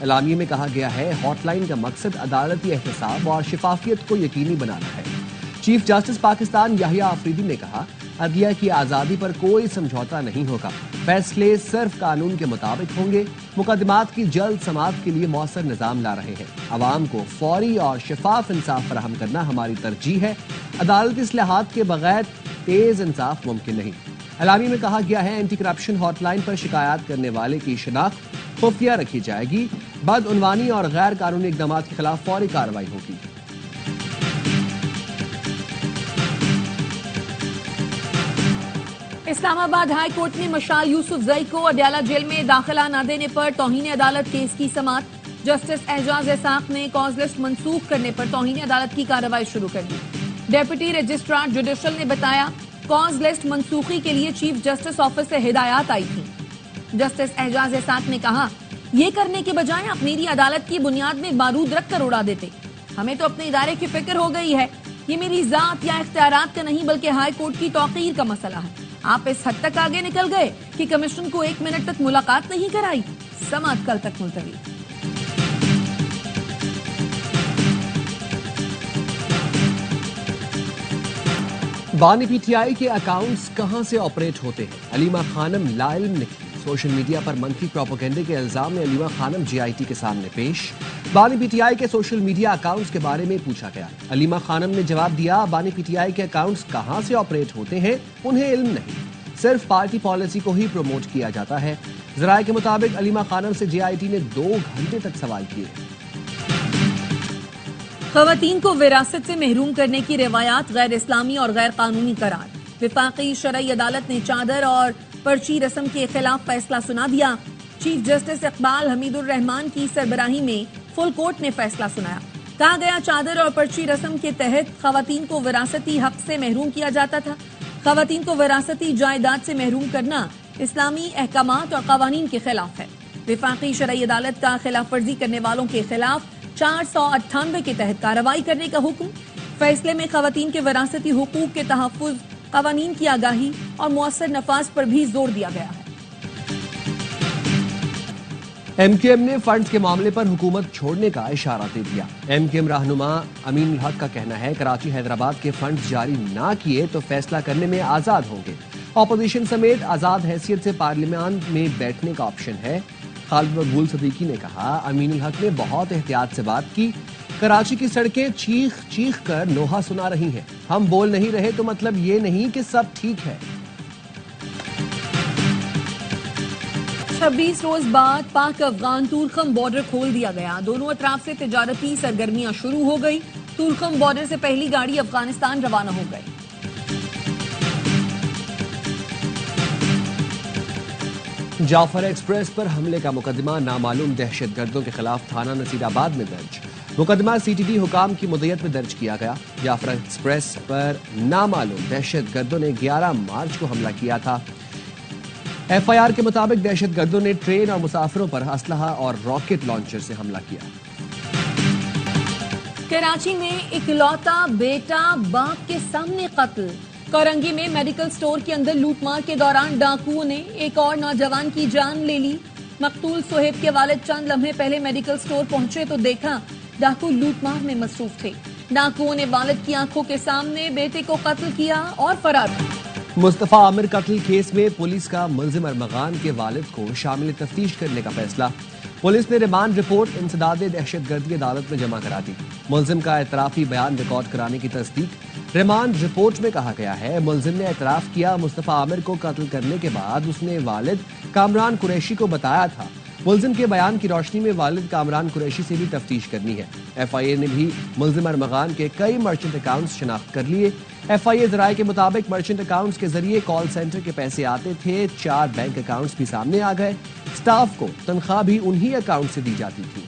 اعلامیے میں کہا گیا ہے ہاٹ لائن کا مقصد عدالتی احتساب اور شفافیت کو یقینی بنانا ہے۔ چیف جسٹس پاکستان یحییٰ آفریدی نے کہا عدلیہ کی آزادی پر کوئی سمجھوتا نہیں ہوگا، فیصلے صرف قانون کے مطابق ہوں گے۔ مقدمات کی جلد سماعت کے لیے مؤثر نظام لا رہے ہیں۔ عوام کو فوری اور شفاف انصاف فراہم کرنا ہماری ترجیح ہے۔ عدالتی اصلاحات کے بغیر تیز انصاف ممکن نہیں۔ اعلامیے میں کہا گیا ہے اینٹی کرپشن ہاٹ لائن پر شکایات کرنے والے کی شناخت خفیہ رکھی جائے گی۔ بدعنوانی اور غیر قانونی اقدامات کے خلاف فوری کارروائی ہوگی۔ اسلام آباد ہائی کورٹ نے مشال یوسف زئی کو اڈیالہ جیل میں داخلہ نہ دینے پر توہین عدالت کیس کی سماعت۔ جسٹس اعجاز اسحاق نے کاز لسٹ منسوخ کرنے پر توہین عدالت کی کارروائی شروع کر دی۔ ڈیپٹی رجسٹرار جوڈیشل نے بتایا کاز لسٹ منسوخی کے لیے چیف جسٹس آفس سے ہدایات آئی تھیں۔ جسٹس اعجاز اسحاق نے کہا یہ کرنے کے بجائے آپ میری عدالت کی بنیاد میں بارود رکھ کر اڑا دیتے۔ ہمیں تو اپنے ادارے کی فکر ہو گئی ہے، یہ میری ذات یا اختیارات کا نہیں بلکہ ہائی کورٹ کی توقیر کا مسئلہ ہے۔ آپ اس حد تک آگے نکل گئے کہ کمیشن کو 1 منٹ تک ملاقات نہیں کرائی۔ سماعت کل تک ملتوی۔ بانی پی ٹی آئی کے اکاؤنٹس کہاں سے آپریٹ ہوتے ہیں؟ علیمہ خانم لا علم نکلی۔ سوشل میڈیا پر منفی پروپیگنڈے کے الزام میں علیمہ خانم جے آئی ٹی کے سامنے پیش۔ بانی پی ٹی آئی کے سوشل میڈیا اکاؤنٹس کے بارے میں پوچھا گیا۔ علیمہ خانم نے جواب دیا بانی پی ٹی آئی کے اکاؤنٹس کہاں سے آپریٹ ہوتے ہیں انہیں علم نہیں، صرف پارٹی پالیسی کو ہی پروموٹ کیا جاتا ہے۔ ذرائع کے مطابق علیمہ خانم سے جے آئی ٹی نے 2 گھنٹے تک سوال کیے۔ خواتین کو وراثت سے محروم کرنے کی روایات غیر اسلامی اور غیر قانونی قرار۔ وفاقی شرعی عدالت نے چادر اور پرچی رسم کے خلاف فیصلہ سنا دیا۔ چیف جسٹس اقبال حمید الرحمان کی سربراہی میں فل کورٹ نے فیصلہ سنایا۔ کہا گیا چادر اور پرچی رسم کے تحت خواتین کو وراثتی حق سے محروم کیا جاتا تھا۔ خواتین کو وراثتی جائیداد سے محروم کرنا اسلامی احکامات اور قوانین کے خلاف ہے۔ وفاقی شرعی عدالت کا خلاف ورزی کرنے والوں کے خلاف 498 کے تحت کارروائی کرنے کا حکم۔ فیصلے میں خواتین کے وراثتی حقوق کے تحفظ، قوانین کی آگاہی اور مؤثر نفاذ پر بھی زور دیا گیا ہے۔ ایم کیو ایم نے فنڈز کے معاملے پر حکومت چھوڑنے کا اشارہ دے دیا۔ ایم کیو ایم رہنما امین الحق کا کہنا ہے کراچی حیدرآباد کے فنڈز جاری نہ کیے تو فیصلہ کرنے میں آزاد ہوں گے۔ اپوزیشن سمیت آزاد حیثیت سے پارلیمان میں بیٹھنے کا آپشن ہے۔ خالد مقبول صدیقی نے کہا امین الحق نے بہت احتیاط سے بات کی۔ کراچی کی سڑکیں چیخ چیخ کر نوحہ سنا رہی ہیں۔ ہم بول نہیں رہے تو مطلب یہ نہیں کہ سب ٹھیک ہے۔ 26 روز بعد پاک افغان تورخم بارڈر کھول دیا گیا۔ دونوں اطراف سے تجارتی سرگرمیاں شروع ہو گئی۔ تورخم بارڈر سے پہلی گاڑی افغانستان روانہ ہو گئی۔ جعفر ایکسپریس پر حملے کا مقدمہ نامعلوم دہشت گردوں کے خلاف تھانہ نصیر آباد میں درج۔ مقدمہ سی ٹی ڈی حکام کی مدیت میں درج کیا گیا۔ جعفر ایکسپریس پر نامعلوم دہشت گردوں نے 11 مارچ کو حملہ کیا تھا۔ ایف آئی آر کے مطابق دہشت گردوں نے ٹرین اور مسافروں پر اسلحہ اور راکٹ لانچر سے حملہ کیا۔ کراچی میں اکلوتا بیٹا باپ کے سامنے قتل۔ کورنگی میں میڈیکل سٹور کے اندر لوٹ مار کے دوران ڈاکوؤں نے ایک اور نوجوان کی جان لے لی۔ مقتول سہیب کے والد چند لمحے پہلے میڈیکل سٹور پہنچے تو دیکھا ڈاکو لوٹ مار میں مصروف تھے۔ ڈاکوؤں نے والد کی آنکھوں کے سامنے بیٹے کو قتل کیا اور فرار ہو۔ مصطفیٰ عامر قتل کیس میں پولیس کا ملزم ارمغان کے والد کو شامل تفتیش کرنے کا فیصلہ۔ پولیس نے ریمانڈ رپورٹ انسداد دہشت گردی عدالت میں جمع کرا دی۔ ملزم کا اعترافی بیان ریکارڈ کرانے کی تصدیق۔ ریمانڈ رپورٹ میں کہا گیا ہے ملزم نے اعتراف کیا مصطفیٰ عامر کو قتل کرنے کے بعد اس نے والد کامران قریشی کو بتایا تھا۔ ملزم کے بیان کی روشنی میں والد کامران قریشی سے بھی تفتیش کرنی ہے۔ ایف آئی اے نے بھی ملزم ارمغان کے کئی مرچنٹ اکاؤنٹس شناخت کر لیے۔ ایف آئی اے ذرائع کے مطابق مرچنٹ اکاؤنٹس کے ذریعے کال سینٹر کے پیسے آتے تھے۔ 4 بینک اکاؤنٹس بھی سامنے آ گئے۔ سٹاف کو تنخواہ بھی انہی اکاؤنٹ سے دی جاتی تھی۔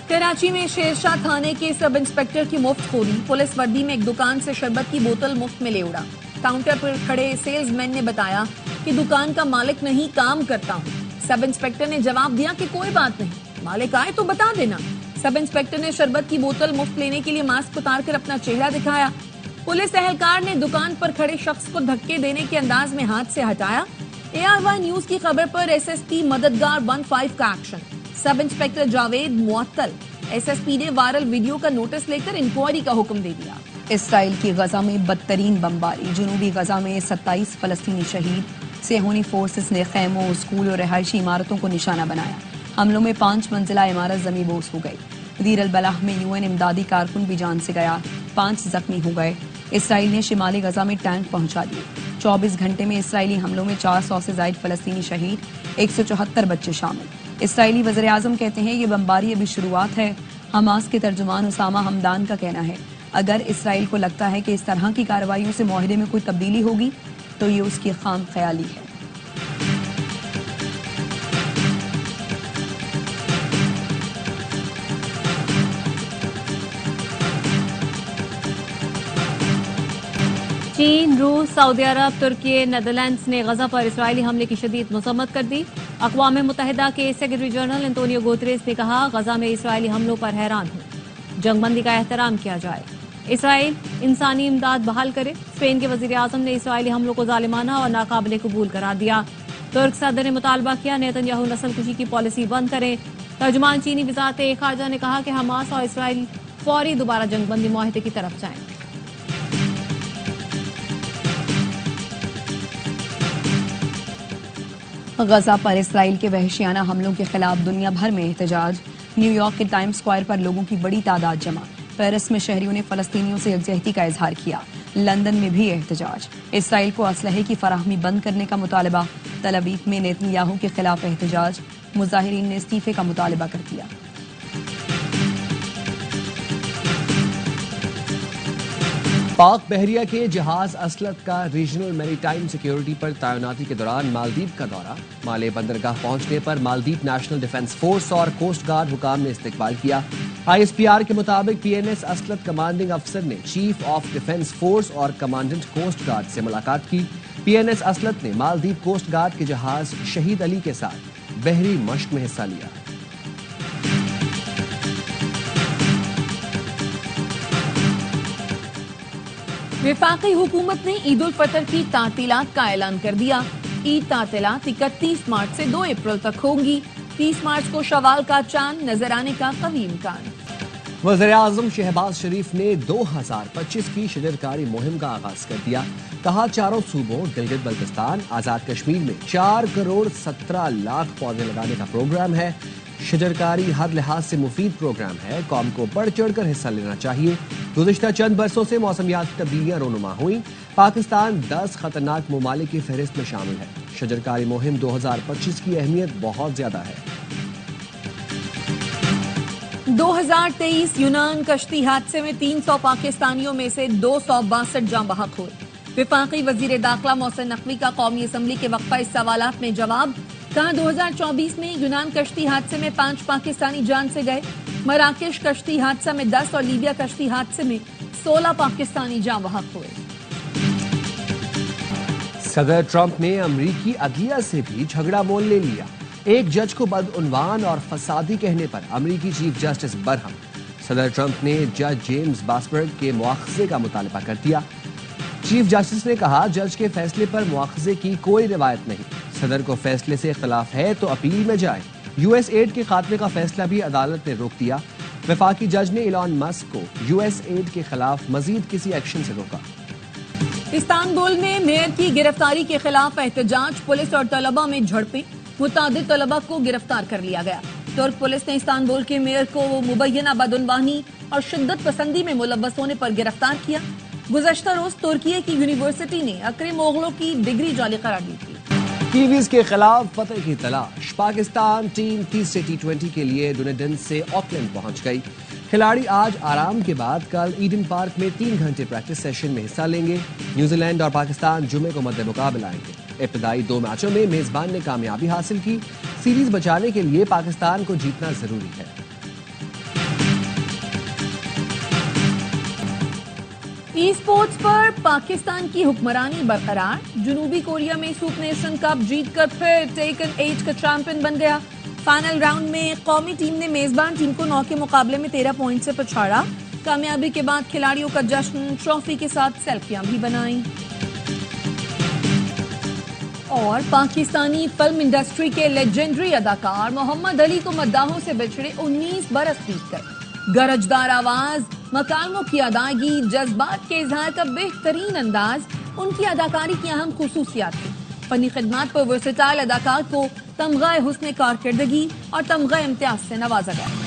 کراچی میں شیرشاہ تھانے کے سب انسپیکٹر کی مفت خوری۔ پولیس وردی میں ایک دکان سے شربت کی بوتل مفت میں لے اڑا۔ کاؤنٹر پر کھڑے سیلز مین نے بتایا کہ دکان کا مالک نہیں، کام کرتا ہوں۔ سب انسپیکٹر نے جواب دیا کہ کوئی بات نہیں، مالک آئے تو بتا دینا۔ سب انسپیکٹر نے شربت کی بوتل مفت لینے کے لیے ماسک اتار کر اپنا چہرہ دکھایا۔ پولیس اہلکار نے دکان پر کھڑے شخص کو دھکے دینے کے انداز میں ہاتھ سے ہٹایا۔ ARY نیوز کی خبر پر SSP مددگار 15 کا ایکشن، سب انسپیکٹر جاوید معطل، SSP نے وائرل ویڈیو کا نوٹس لے کر انکوائری کا حکم دے دیا۔ اسرائیل کی غزہ میں بدترین بمباری، جنوبی غزہ میں 27 فلسطینی شہید، صہیونی فورسز نے خیموں، اسکول اور رہائشی عمارتوں کو نشانہ بنایا۔ حملوں میں 5 منزلہ عمارت زمیں بوس ہو گئی۔ دیر البلح میں UN امدادی کارکن بھی جان سے گیا، 5 زخمی ہو گئے۔ اسرائیل نے شمالی غزہ میں ٹینک پہنچا دیے۔ 24 گھنٹے میں اسرائیلی حملوں میں 400 سے زائد فلسطینی شہید، 174 بچے شامل۔ اسرائیلی وزیر اعظم کہتے ہیں یہ بمباری ابھی شروعات ہے۔ حماس کے ترجمان اسامہ حمدان کا کہنا ہے اگر اسرائیل کو لگتا ہے کہ اس طرح کی کارروائیوں سے معاہدے میں کوئی تبدیلی ہوگی تو یہ اس کی خام خیالی ہے۔ چین، روس، سعودی عرب، ترکی، نیدرلینڈز نے غزہ پر اسرائیلی حملے کی شدید مذمت کر دی۔ اقوام متحدہ کے سیکرٹری جنرل انتونیو گوتریس نے کہا غزہ میں اسرائیلی حملوں پر حیران ہوں، جنگ بندی کا احترام کیا جائے، اسرائیل انسانی امداد بحال کرے۔ اسپین کے وزیر اعظم نے اسرائیلی حملوں کو ظالمانہ اور ناقابل قبول قرار دیا۔ ترک صدر نے مطالبہ کیا نیتن یاہو نسل کشی کی پالیسی بند کریں۔ ترجمان چینی وزارت خارجہ نے کہا کہ حماس اور اسرائیل فوری دوبارہ جنگ بندی معاہدے کی طرف جائیں۔ غزہ پر اسرائیل کے وحشیانہ حملوں کے خلاف دنیا بھر میں احتجاج، نیو یارک کے ٹائم سکوائر پر لوگوں کی بڑی تعداد جمع، پیرس میں شہریوں نے فلسطینیوں سے یکجہتی کا اظہار کیا، لندن میں بھی احتجاج، اسرائیل کو اسلحے کی فراہمی بند کرنے کا مطالبہ، تل ابیب میں نیتن یاہو کے خلاف احتجاج، مظاہرین نے استعفے کا مطالبہ کر دیا۔ پاک بحریہ کے جہاز اسلت کا ریجنل میری ٹائم سیکیورٹی پر تعیناتی کے دوران مالدیپ کا دورہ، مالے بندرگاہ پہنچنے پر مالدیپ نیشنل ڈیفنس فورس اور کوسٹ گارڈ حکام نے استقبال کیا۔ ISPR کے مطابق PNS اسلت کمانڈنگ افسر نے چیف آف ڈیفنس فورس اور کمانڈنٹ کوسٹ گارڈ سے ملاقات کی۔ PNS اسلت نے مالدیپ کوسٹ گارڈ کے جہاز شہید علی کے ساتھ بحری مشق میں حصہ لیا۔ وفاقی حکومت نے عید الفطر کی تعطیلات کا اعلان کر دیا۔ عید تعطیلات 31 مارچ سے 2 اپریل تک ہوں گی۔ 30 مارچ کو شوال کا چاند نظر آنے کا قوی امکان۔ وزیر اعظم شہباز شریف نے 2025 کی شجرکاری مہم کا آغاز کر دیا۔ کہا چاروں صوبوں گلگت بلتستان، آزاد کشمیر میں 4 کروڑ 17 لاکھ پودے لگانے کا پروگرام ہے۔ شجرکاری ہر لحاظ سے مفید پروگرام ہے، قوم کو بڑھ چڑھ کر حصہ لینا چاہیے۔ گزشتہ چند برسوں سے موسمیاتی تبدیلیاں رونما ہوئیں، پاکستان 10 خطرناک ممالک کی فہرست میں شامل ہے۔ شجرکاری مہم 2025 کی اہمیت بہت زیادہ ہے۔ 2023 یونان کشتی حادثے میں 300 پاکستانیوں میں سے 262 جاں بحق ہوئے۔ وفاقی وزیر داخلہ محسن نقوی کا قومی اسمبلی کے وقفہ اس سوالات میں جواب، کہا 2024 میں یونان کشتی حادثے میں 5 پاکستانی جان سے گئے، مراکش کشتی حادثہ میں 10 اور لیبیا کشتی حادثے میں 16 پاکستانی جاں بحق ہوئے۔ صدر ٹرمپ نے امریکی عدلیہ سے بھی جھگڑا مول لے لیا۔ ایک جج کو بدعنوان اور فسادی کہنے پر امریکی چیف جسٹس برہم۔ صدر ٹرمپ نے جج جیمز باسبرگ کے مواخذے کا مطالبہ کر دیا۔ چیف جسٹس نے کہا جج کے فیصلے پر مواخذے کی کوئی روایت نہیں، صدر کو فیصلے سے اختلاف ہے تو اپیل میں جائے۔ US ایڈ کے خاتمے کا فیصلہ بھی عدالت نے روک دیا۔ وفاقی جج نے ایلان مسک کو US ایڈ کے خلاف مزید کسی ایکشن سے روکا۔ استنبول میں میئر کی گرفتاری کے خلاف احتجاج، پولیس اور طلبہ میں جھڑپیں، متعدد طلبہ کو گرفتار کر لیا گیا۔ ترک پولیس نے استنبول کے میئر کو مبینہ بدعنوانی اور شدت پسندی میں ملوث ہونے پر گرفتار کیا۔ گزشتہ روز ترکیے کی یونیورسٹی نے اکرم اوغلو کی ڈگری جعلی قرار دی تھی۔ کیویز کے خلاف فتح کی تلاش، پاکستان ٹیم تیسرے T20 کے لیے ڈونیڈن سے آکلینڈ پہنچ گئی۔ کھلاڑی آج آرام کے بعد کل ایڈن پارک میں 3 گھنٹے پریکٹس سیشن میں حصہ لیں گے۔ نیوزی لینڈ اور پاکستان جمعے کو مد مقابل آئیں گے۔ ابتدائی 2 میچوں میں میزبان نے کامیابی حاصل کی، سیریز بچانے کے لیے پاکستان کو جیتنا ضروری ہے۔ ای اسپورٹس پر پاکستان کی حکمرانی برقرار، جنوبی کوریا میں سپر نیشن کپ جیت کر پھر ٹیکن 8 کا چیمپئن بن گیا۔ فائنل راؤنڈ میں قومی ٹیم نے میزبان ٹیم کو 9 کے مقابلے میں 13 پوائنٹ سے پچھاڑا۔ کامیابی کے بعد کھلاڑیوں کا جشن، ٹرافی کے ساتھ سیلفیاں بھی بنائیں۔ اور پاکستانی فلم انڈسٹری کے لیجنڈری اداکار محمد علی کو مداحوں سے بچھڑے 19 برس بیت گئے. گرجدار آواز، مکالموں کی ادائیگی، جذبات کے اظہار کا بہترین انداز ان کی اداکاری کی اہم خصوصیات تھی. فنی خدمات پر ورسٹائل اداکار کو تمغہ حسن کارکردگی اور تمغہ امتیاز سے نوازا گیا.